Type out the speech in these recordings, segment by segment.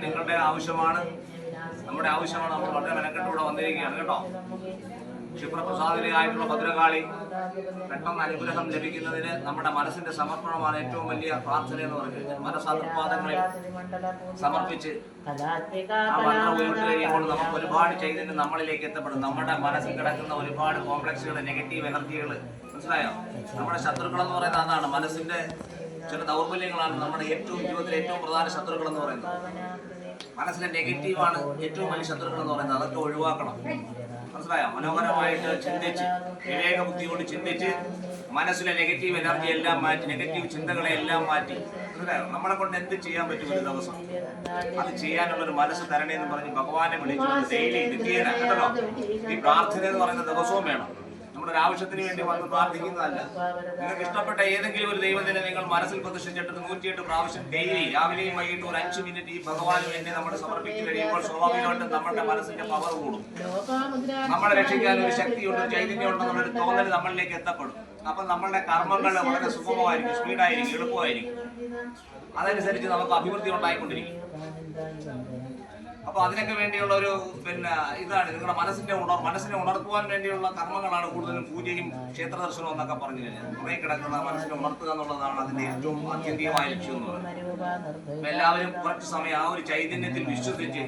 നിങ്ങളുടെ ആവശ്യമാണ്, നമ്മുടെ ആവശ്യമാണ്. നമ്മൾ വളരെ മെനക്കെട്ടൂടെ വന്നിരിക്കുകയാണ് കേട്ടോ. ക്ഷിപ്രപ്രസാദിനിയായിട്ടുള്ള ഭദ്രകാളി പെട്ടെന്ന് അനുഗ്രഹം ലഭിക്കുന്നതിന് നമ്മുടെ മനസ്സിന്റെ സമർപ്പണമാണ് ഏറ്റവും വലിയ പ്രാർത്ഥന എന്ന് പറയുന്നത്. മനസ്സാതൃപാദങ്ങളിൽ സമർപ്പിച്ച് ആ മന്ത്രം ഉയർത്തി കഴിയുമ്പോൾ നമുക്ക് ഒരുപാട് ചൈതന്യം നമ്മളിലേക്ക് എത്തപ്പെടും. നമ്മുടെ മനസ്സിൽ കിടക്കുന്ന ഒരുപാട് കോംപ്ലക്സുകൾ, നെഗറ്റീവ് എനർജികൾ, മനസ്സിലായോ? നമ്മുടെ ശത്രുക്കൾ എന്ന് പറയുന്നത് അതാണ്. മനസ്സിന്റെ ചില ദൗർബല്യങ്ങളാണ് നമ്മുടെ ജീവിതത്തിലെ ഏറ്റവും പ്രധാന ശത്രുക്കൾ എന്ന് പറയുന്നത്. മനസ്സിലെ നെഗറ്റീവാണ് ഏറ്റവും വലിയ ശത്രുക്കൾ എന്ന് പറയുന്നത്. അതൊക്കെ ഒഴിവാക്കണം, മനസ്സിലായോ? മനോഹരമായിട്ട് ചിന്തിച്ച്, വിവേക ബുദ്ധിയോട് ചിന്തിച്ച് മനസ്സിലെ നെഗറ്റീവ് എനർജി എല്ലാം മാറ്റി, നെഗറ്റീവ് ചിന്തകളെ എല്ലാം മാറ്റി, മനസ്സിലായോ? നമ്മളെ കൊണ്ട് എന്ത് ചെയ്യാൻ പറ്റും ഒരു ദിവസം, അത് ചെയ്യാനുള്ളൊരു മനസ്സ് തരണേ എന്ന് പറഞ്ഞ് ഭഗവാനെ വിളിച്ചുകൊണ്ട് ഡെയിലി നിത്യേന കേട്ടോ. ഈ പ്രാർത്ഥന എന്ന് പറയുന്ന ദിവസവും വേണം. നമ്മുടെ ഒരു ആവശ്യത്തിന് വേണ്ടി വന്ന് പ്രാർത്ഥിക്കുന്നതല്ല. നിങ്ങൾക്ക് ഇഷ്ടപ്പെട്ട ഏതെങ്കിലും ഒരു ദൈവത്തിനെ നിങ്ങൾ മനസ്സിൽ പ്രതിഷ്ഠിച്ചിട്ട് 108 പ്രാവശ്യം ഡെയിലി രാവിലെയും വൈകിട്ടും ഒരു 5 മിനിറ്റ് ഈ ഭഗവാന് വേണ്ടി നമ്മൾ സമർപ്പിച്ചു കഴിയുമ്പോൾ സ്വാഭാവികമായിട്ടും നമ്മുടെ മനസ്സിന്റെ പവർ കൂടും. നമ്മളെ രക്ഷിക്കാൻ ഒരു ശക്തിയുണ്ട്, ഒരു ചൈതന്യം ഉണ്ടെന്നുള്ളൊരു തോന്നൽ നമ്മളിലേക്ക് എത്തപ്പെടും. അപ്പൊ നമ്മളുടെ കർമ്മങ്ങൾ വളരെ സുഗമമായിരിക്കും, സ്പീഡായിരിക്കും, എളുപ്പമായിരിക്കും. അതനുസരിച്ച് നമുക്ക് അഭിവൃദ്ധി ഉണ്ടായിക്കൊണ്ടിരിക്കും. അപ്പൊ അതിനൊക്കെ വേണ്ടിയുള്ള ഒരു ഇതാണ് നിങ്ങളുടെ മനസ്സിനെ ഉണർത്തുവാൻ വേണ്ടിയുള്ള കർമ്മങ്ങളാണ് കൂടുതലും പൂജയും ക്ഷേത്ര ദർശനവും എന്നൊക്കെ പറഞ്ഞു കഴിഞ്ഞാൽ. കുറേ കിടക്കുന്ന മനസ്സിനെ ഉണർത്തുക എന്നുള്ളതാണ് അതിന്റെ ഏറ്റവും ആത്യന്തികമായ ലക്ഷ്യം എന്ന് പറയുന്നത്. എല്ലാവരും കുറച്ച് സമയം ആ ഒരു ചൈതന്യത്തിൽ വിശ്വസിച്ച്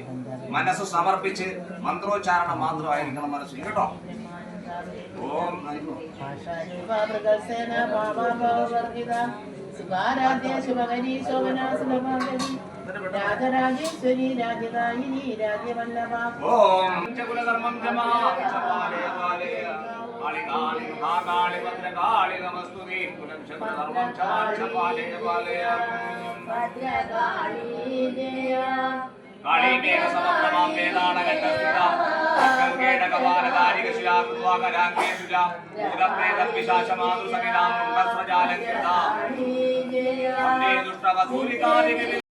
മനസ്സ് സമർപ്പിച്ച് മന്ത്രോച്ചാരണം മാത്രമായിരിക്കണം മനസ്സിൽ കേട്ടോ. ഓം രാജരാജേശ്വരി രാജദായിനി രാജവല്ലഭ ഓം ചകുലകർമ്മം ജമാലേ കാളി മഹാകാളി ഭദ്രകാളി നമസ്തുതേ കുലക്ഷകർമ്മം ചമാലേ ഭദ്രകാളി ജയ കാളീമേഘ സമപ്രഭാം വേദാണഘട്ടസ്ഥിത കങ്കേടകപാലകാരികശിലാ കൃത്വാകരാംഗേശുല ഭൂതപ്രേതപിശാചമാതൃസഹിതാം മുണ്ടസ്രജാലങ്കൃതാ വന്ദേ ദുഷ്ടവധൂലികാദിവിധി